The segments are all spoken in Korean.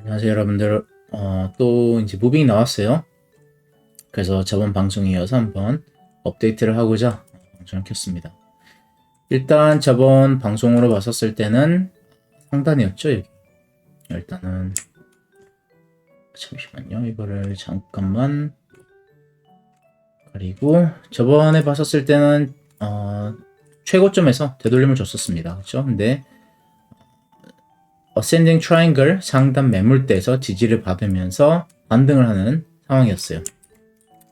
안녕하세요 여러분들. 또 이제 무빙이 나왔어요. 그래서 저번 방송에 이어서 한번 업데이트를 하고자 방송을 켰습니다. 일단 저번 방송으로 봤었을 때는 상단이었죠. 여기 일단은 잠시만요, 이거를 잠깐만. 그리고 저번에 봤었을 때는 최고점에서 되돌림을 줬었습니다. 그렇죠? 근데 어센딩 트라이앵글 상단 매물대에서 지지를 받으면서 반등을 하는 상황이었어요.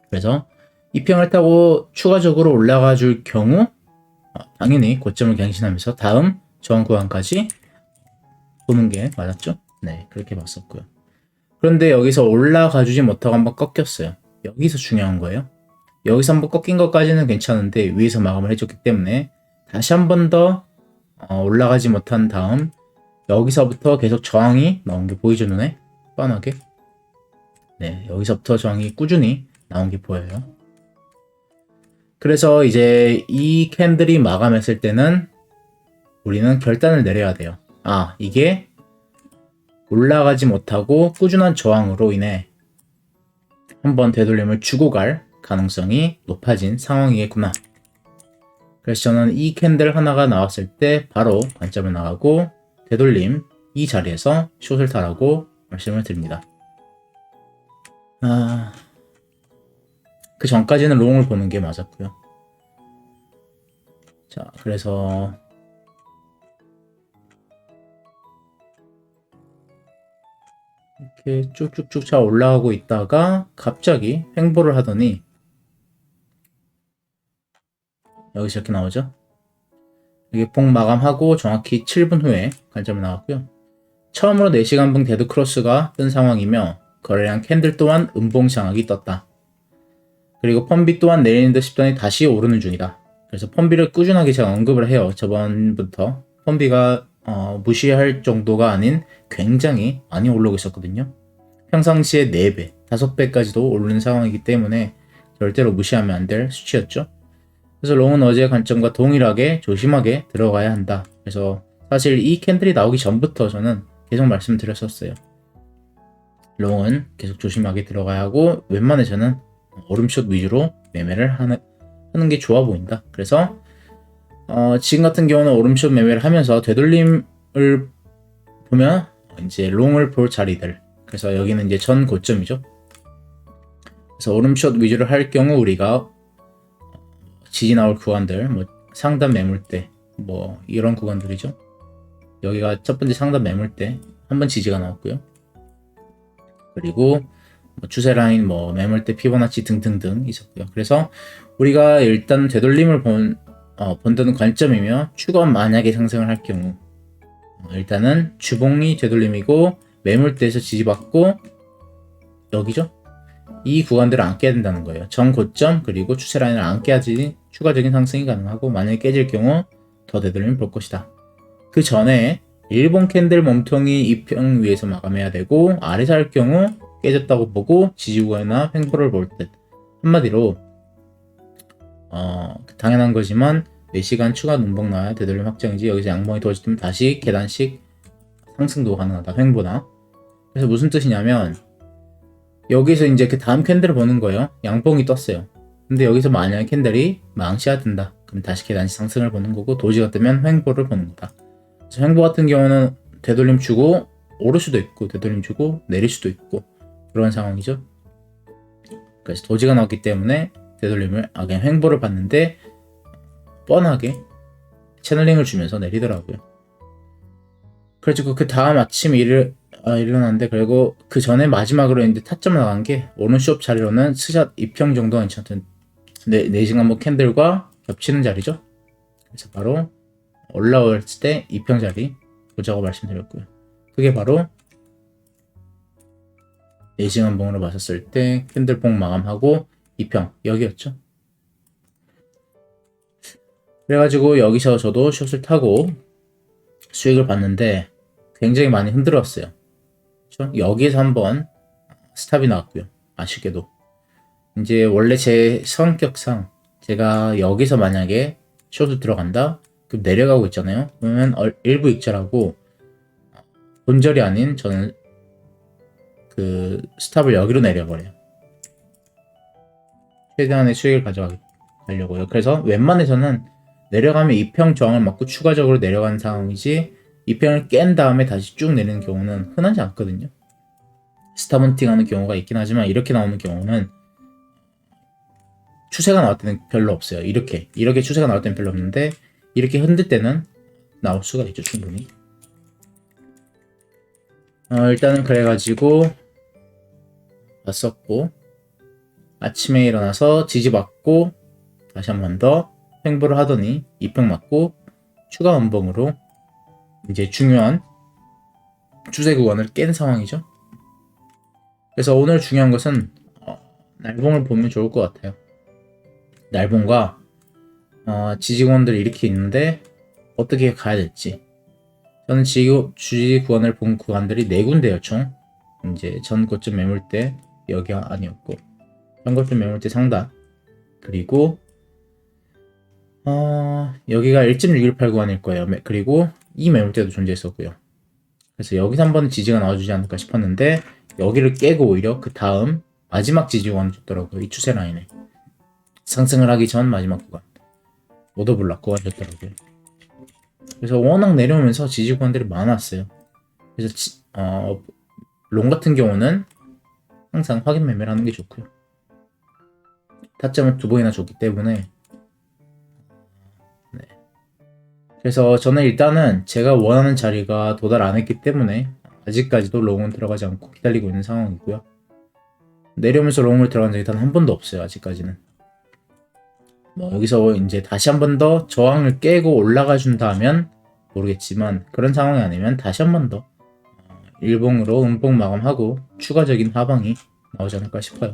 그래서 이 평을 타고 추가적으로 올라가 줄 경우 당연히 고점을 갱신하면서 다음 저항 구간까지 보는 게 맞았죠? 네, 그렇게 봤었고요. 그런데 여기서 올라가 주지 못하고 한번 꺾였어요. 여기서 중요한 거예요. 여기서 한번 꺾인 것까지는 괜찮은데 위에서 마감을 해줬기 때문에 다시 한 번 더 올라가지 못한 다음 여기서부터 계속 저항이 나온 게 보이죠, 눈에? 뻔하게. 네, 여기서부터 저항이 꾸준히 나온 게 보여요. 그래서 이제 이 캔들이 마감했을 때는 우리는 결단을 내려야 돼요. 이게 올라가지 못하고 꾸준한 저항으로 인해 한번 되돌림을 주고 갈 가능성이 높아진 상황이겠구나. 그래서 저는 이 캔들 하나가 나왔을 때 바로 관점을 나가고 되돌림 이 자리에서 숏을 타라고 말씀을 드립니다. 그 전까지는 롱을 보는 게 맞았고요. 자, 그래서 이렇게 쭉쭉쭉 잘 올라가고 있다가 갑자기 횡보를 하더니 여기서 이렇게 나오죠. 이게 폭 마감하고 정확히 7분 후에 관점을 나왔고요. 처음으로 4시간 봉 데드 크로스가 뜬 상황이며 거래량 캔들 또한 음봉 장악이 떴다. 그리고 펌비 또한 내리는 듯 싶더니 다시 오르는 중이다. 그래서 펌비를 꾸준하게 제가 언급을 해요. 저번부터 펌비가 무시할 정도가 아닌 굉장히 많이 올라오고 있었거든요. 평상시에 4배, 5배까지도 오르는 상황이기 때문에 절대로 무시하면 안 될 수치였죠. 그래서 롱은 어제의 관점과 동일하게 조심하게 들어가야 한다. 그래서 사실 이 캔들이 나오기 전부터 저는 계속 말씀드렸었어요. 롱은 계속 조심하게 들어가야 하고 웬만해서는 오름숏 위주로 매매를 하는 게 좋아 보인다. 그래서 지금 같은 경우는 오름숏 매매를 하면서 되돌림을 보면 이제 롱을 볼 자리들, 그래서 여기는 이제 전 고점이죠. 그래서 오름숏 위주로 할 경우 우리가 지지 나올 구간들, 뭐 상단 매물대, 뭐 이런 구간들이죠. 여기가 첫 번째 상단 매물대 한번 지지가 나왔고요. 그리고 뭐 추세 라인, 뭐 매물대, 피보나치 등등등 있었고요. 그래서 우리가 일단 되돌림을 본다는 관점이며 추가 만약에 상승을 할 경우 일단은 주봉이 되돌림이고 매물대에서 지지받고 여기죠. 이 구간들을 안 깨야 된다는 거예요. 전 고점 그리고 추세 라인을 안 깨야지 추가적인 상승이 가능하고, 만약에 깨질 경우 더 되돌림을 볼 것이다. 그 전에 일본 캔들 몸통이 이 평 위에서 마감해야 되고 아래서 할 경우 깨졌다고 보고 지지구간이나 횡보를 볼 듯. 한마디로 당연한 거지만 4시간 추가 눈봉 나와야 되돌림 확정이지, 여기서 양봉이 도와주면 다시 계단식 상승도 가능하다, 횡보나. 그래서 무슨 뜻이냐면 여기서 이제 그 다음 캔들을 보는 거예요. 양봉이 떴어요. 근데 여기서 만약에 캔들이 망치가 든다, 그럼 다시 계단식 상승을 보는 거고, 도지가 뜨면 횡보를 보는 거다. 그래서 횡보 같은 경우는 되돌림 주고 오를 수도 있고 되돌림 주고 내릴 수도 있고 그런 상황이죠. 그래서 도지가 나왔기 때문에 되돌림을 그냥 횡보를 봤는데 뻔하게 채널링을 주면서 내리더라고요. 그래가지고 그 다음 아침 일어났는데, 그리고 그 전에 마지막으로 이제 타점 나간 게 오른쪽 자리로는 스샷 2평 정도가 괜찮던 4시간 뭐 캔들과 겹치는 자리죠. 그래서 바로 올라올 때 2평 자리 보자고 말씀드렸고요. 그게 바로 4시간 봉으로 봤었을 때 캔들 봉 마감하고 2평 여기였죠. 그래가지고 여기서 저도 숏을 타고 수익을 봤는데 굉장히 많이 흔들었어요. 그렇죠? 여기에서 한번 스탑이 나왔고요. 아쉽게도 이제 원래 제 성격상 제가 여기서 만약에 숏을 들어간다, 그럼 내려가고 있잖아요. 그러면 일부 익절하고 본절이 아닌 저는 그 스탑을 여기로 내려버려요. 최대한의 수익을 가져가려고요. 그래서 웬만해서는 내려가면 2평 저항을 맞고 추가적으로 내려가는 상황이지 2평을 깬 다음에 다시 쭉 내리는 경우는 흔하지 않거든요. 스탑헌팅 하는 경우가 있긴 하지만 이렇게 나오는 경우는 추세가 나올 때는 별로 없어요. 이렇게 추세가 나올 때는 별로 없는데 이렇게 흔들 때는 나올 수가 있죠. 충분히. 일단은 그래가지고 봤었고 아침에 일어나서 지지받고 다시 한 번 더 횡보를 하더니 2평 맞고 추가 음봉으로 이제 중요한 추세 구간을 깬 상황이죠. 그래서 오늘 중요한 것은 날봉을 보면 좋을 것 같아요. 날봉과 지지구간들이 이렇게 있는데 어떻게 가야 될지. 저는 지지 구간을 본 구간들이 4군데요 총. 이제 전 고점 매물대 여기가 아니었고 전 고점 매물대 상단 그리고 여기가 1.618 구간일 거예요. 그리고 이 매물대도 존재했었고요. 그래서 여기서 한번 지지가 나와주지 않을까 싶었는데 여기를 깨고 오히려 그 다음 마지막 지지 구간을 줬더라고요. 이 추세 라인에 상승을 하기 전 마지막 구간 오더블락 구간 줬더라고요. 그래서 워낙 내려오면서 지지 구간들이 많았어요. 그래서 롱 같은 경우는 항상 확인 매매를 하는 게 좋고요. 타점을 2번이나 줬기 때문에 네. 그래서 저는 일단은 제가 원하는 자리가 도달 안 했기 때문에 아직까지도 롱은 들어가지 않고 기다리고 있는 상황이고요. 내려오면서 롱을 들어간 적이 단 한 번도 없어요. 아직까지는. 여기서 이제 다시 한 번 더 저항을 깨고 올라가 준다면 모르겠지만 그런 상황이 아니면 다시 한 번 더 일봉으로 음봉 마감하고 추가적인 하방이 나오지 않을까 싶어요.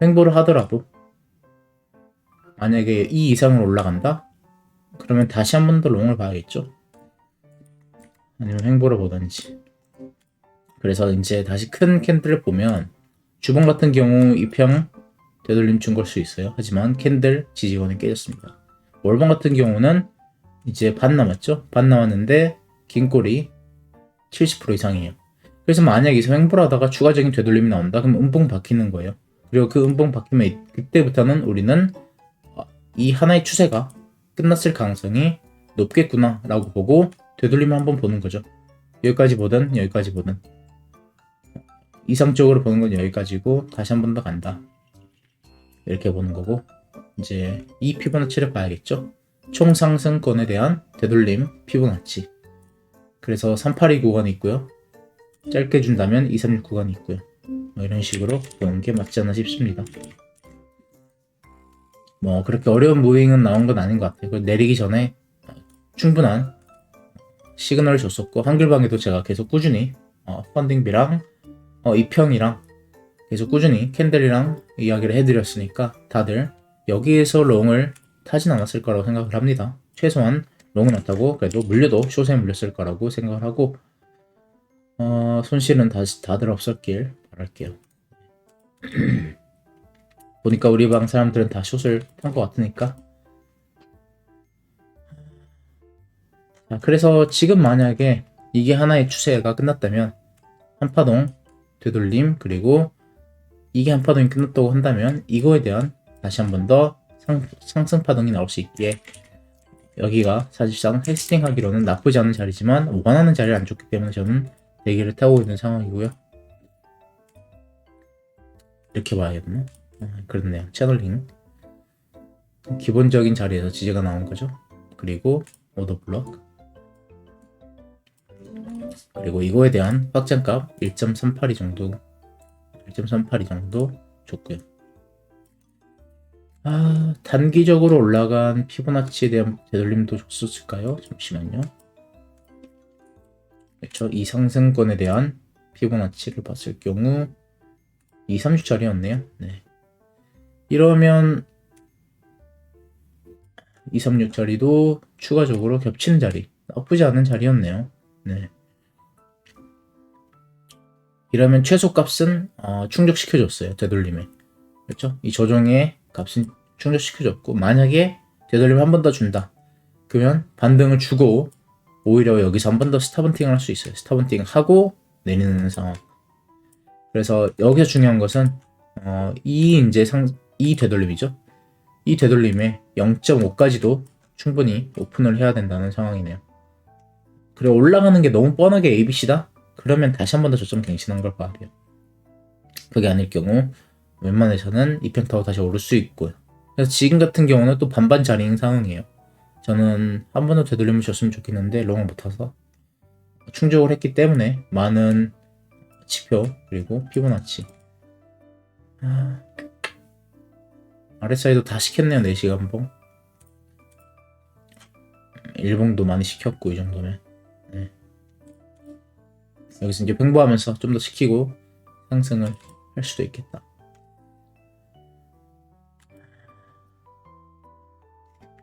횡보를 하더라도 만약에 이 이상으로 올라간다? 그러면 다시 한 번 더 롱을 봐야겠죠. 아니면 횡보를 보든지. 그래서 이제 다시 큰 캔들을 보면 주봉 같은 경우 2평 되돌림 준 걸 수 있어요. 하지만 캔들 지지권이 깨졌습니다. 월봉 같은 경우는 이제 반 남았죠. 반 남았는데 긴 꼬리 70% 이상이에요. 그래서 만약에 여기서 횡보를 하다가 추가적인 되돌림이 나온다. 그럼 음봉 박히는 거예요. 그리고 그 음봉 박히면 그때부터는 우리는 이 하나의 추세가 끝났을 가능성이 높겠구나 라고 보고 되돌림을 한번 보는 거죠. 여기까지 보든 여기까지 보든 이상적으로 보는 건 여기까지고 다시 한 번 더 간다. 이렇게 보는 거고 이제 이 피보나치를 봐야겠죠. 총 상승권에 대한 되돌림 피보나치. 그래서 382 구간이 있고요. 짧게 준다면 236 구간이 있고요. 이런 식으로 보는 게 맞지 않나 싶습니다. 그렇게 어려운 무빙은 나온 건 아닌 것 같아요. 내리기 전에 충분한 시그널을 줬었고 한글방에도 제가 계속 꾸준히 펀딩비랑 이평이랑 계속 꾸준히 캔들이랑 이야기를 해드렸으니까 다들 여기에서 롱을 타진 않았을 거라고 생각을 합니다. 최소한 롱은 안 타고 그래도 물려도 숏에 물렸을 거라고 생각을 하고 손실은 다들 없었길 바랄게요. 보니까 우리 방 사람들은 다 숏을 탄 것 같으니까. 자, 그래서 지금 만약에 이게 하나의 추세가 끝났다면 한파동 되돌림 그리고 이게 한파동이 끝났다고 한다면 이거에 대한 다시 한 번 더 상승 파동이 나올 수 있기에 여기가 사실상 헬스팅 하기로는 나쁘지 않은 자리지만 원하는 자리를 안 줬기 때문에 저는 대기를 타고 있는 상황이고요. 이렇게 봐야겠나? 그렇네요. 채널링 기본적인 자리에서 지지가 나온 거죠. 그리고 오더블럭 그리고 이거에 대한 확장값 1.382 정도 줬고요. 단기적으로 올라간 피보나치에 대한 되돌림도 줬었을까요? 잠시만요. 그렇죠. 이 상승권에 대한 피보나치를 봤을 경우 2, 3주짜리였네요. 네. 이러면 2, 3주짜리도 추가적으로 겹치는 자리 나쁘지 않은 자리였네요. 네. 이러면 최소값은 충족시켜줬어요. 되돌림에. 그렇죠? 이 조정의 값은 충족시켜줬고 만약에 되돌림 한 번 더 준다. 그러면 반등을 주고 오히려 여기서 한 번 더 스탑헌팅을 할 수 있어요. 스탑헌팅 하고 내리는 상황. 그래서 여기서 중요한 것은 이 되돌림이죠. 이 되돌림에 0.5까지도 충분히 오픈을 해야 된다는 상황이네요. 그리고 올라가는 게 너무 뻔하게 ABC다? 그러면 다시 한 번 더 저점 갱신한 걸 봐야 돼요. 그게 아닐 경우 웬만해서는 이평타워 다시 오를 수 있고요. 그래서 지금 같은 경우는 또 반반 자리인 상황이에요. 저는 한 번 더 되돌림을 줬으면 좋겠는데 롱을 못 타서 충족을 했기 때문에 많은 지표 그리고 피보나치 RSI도 다 시켰네요. 4시간봉 일봉도 많이 시켰고 이 정도면 네. 여기서 이제 횡보하면서 좀 더 시키고 상승을 할 수도 있겠다.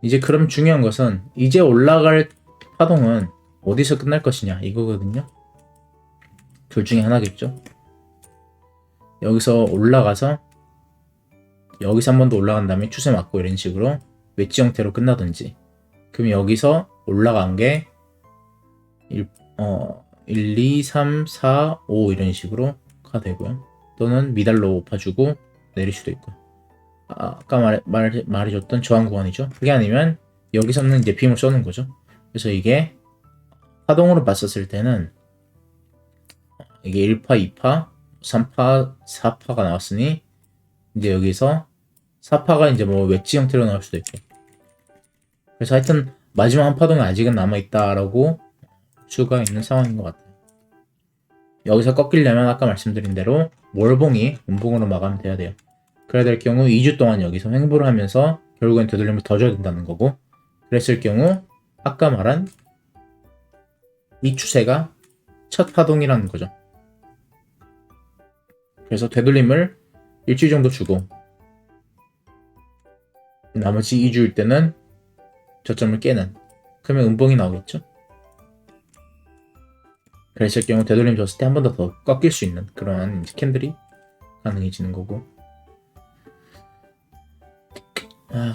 이제 그럼 중요한 것은 이제 올라갈 파동은 어디서 끝날 것이냐 이거거든요. 둘 중에 하나겠죠. 여기서 올라가서 여기서 한 번 더 올라간 다음에 추세 맞고 이런 식으로 웨지 형태로 끝나든지, 그럼 여기서 올라간 게 1, 2, 3, 4, 5 이런 식으로 가 되고요. 또는 미달로 opa주고 내릴 수도 있고요. 아까 말해줬던 저항 구간이죠. 그게 아니면 여기서는 이제 빔을 쏘는 거죠. 그래서 이게 파동으로 봤었을 때는 이게 1파, 2파, 3파, 4파가 나왔으니 이제 여기서 4파가 이제 뭐 웨지 형태로 나올 수도 있고, 그래서 하여튼 마지막 한 파동이 아직은 남아있다라고 수가 있는 상황인 것 같아요. 여기서 꺾이려면 아까 말씀드린 대로 월봉이 음봉으로 마감돼야 돼요. 그래야 될 경우 2주 동안 여기서 횡보를 하면서 결국엔 되돌림을 더 줘야 된다는 거고, 그랬을 경우 아까 말한 이 추세가 첫 파동이라는 거죠. 그래서 되돌림을 일주일 정도 주고 나머지 2주일 때는 저점을 깨는, 그러면 음봉이 나오겠죠. 그랬을 경우 되돌림 줬을 때 한 번 더 꺾일 수 있는 그러한 이제 캔들이 가능해지는 거고.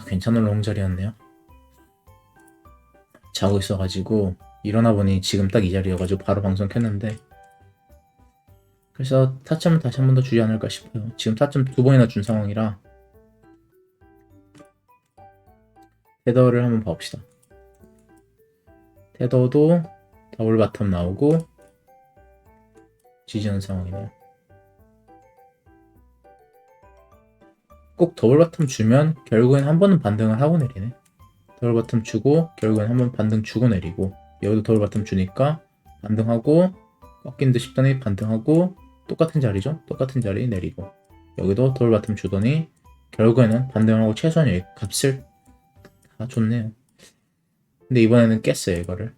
괜찮은 롱 자리였네요. 자고 있어가지고 일어나 보니 지금 딱 이 자리여가지고 바로 방송 켰는데, 그래서 타점을 다시 한 번 더 주지 않을까 싶어요. 지금 타점 2번이나 준 상황이라. 테더를 한번 봐봅시다. 테더도 더블 바텀 나오고 지지하는 상황이네요. 꼭 더블 바텀 주면 결국엔 한 번은 반등을 하고 내리네. 더블 바텀 주고 결국엔 한 번 반등 주고 내리고, 여기도 더블 바텀 주니까 반등하고 꺾인 듯 싶더니 반등하고 똑같은 자리죠. 똑같은 자리 내리고, 여기도 더블 바텀 주더니 결국에는 반등하고 최소한 여기 값을 다 줬네요. 근데 이번에는 깼어요 이거를.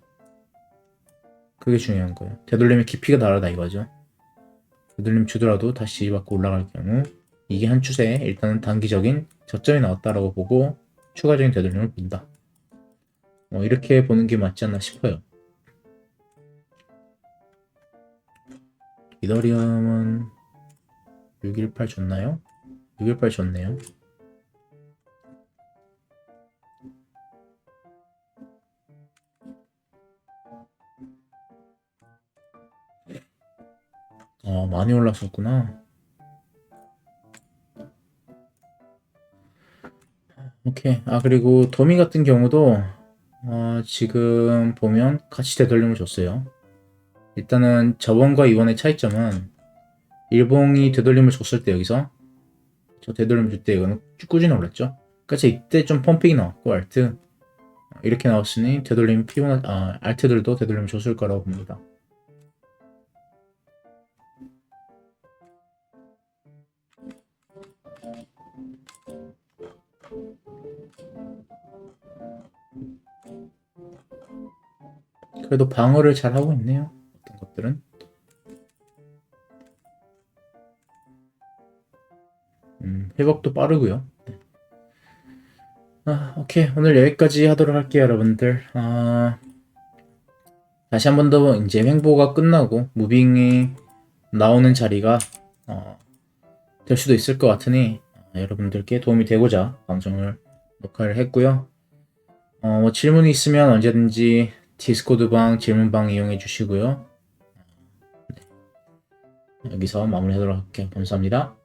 그게 중요한 거예요. 되돌림의 깊이가 다르다 이거죠. 되돌림 주더라도 다시 지지받고 올라갈 경우 이게 한 추세에 일단은 단기적인 저점이 나왔다라고 보고 추가적인 되돌림을 본다. 이렇게 보는 게 맞지 않나 싶어요. 이더리움은 618 줬나요? 618 줬네요. 많이 올랐었구나. 오케이. 그리고 도미 같은 경우도 지금 보면 같이 되돌림을 줬어요. 일단은 저번과 이번의 차이점은 일봉이 되돌림을 줬을 때 여기서 저 되돌림 줄 때 이거는 꾸준히 올랐죠. 그래서 이때 좀 펌핑이 나왔고 알트 이렇게 나왔으니 되돌림 피보나 알트들도 되돌림을 줬을 거라고 봅니다. 그래도 방어를 잘 하고 있네요. 어떤 것들은. 회복도 빠르고요. 오케이. 오늘 여기까지 하도록 할게요, 여러분들. 다시 한 번 더 이제 횡보가 끝나고 무빙이 나오는 자리가 될 수도 있을 것 같으니 여러분들께 도움이 되고자 방송을 녹화를 했고요. 질문이 있으면 언제든지 디스코드 방, 질문방 이용해 주시고요. 여기서 마무리하도록 할게요. 감사합니다.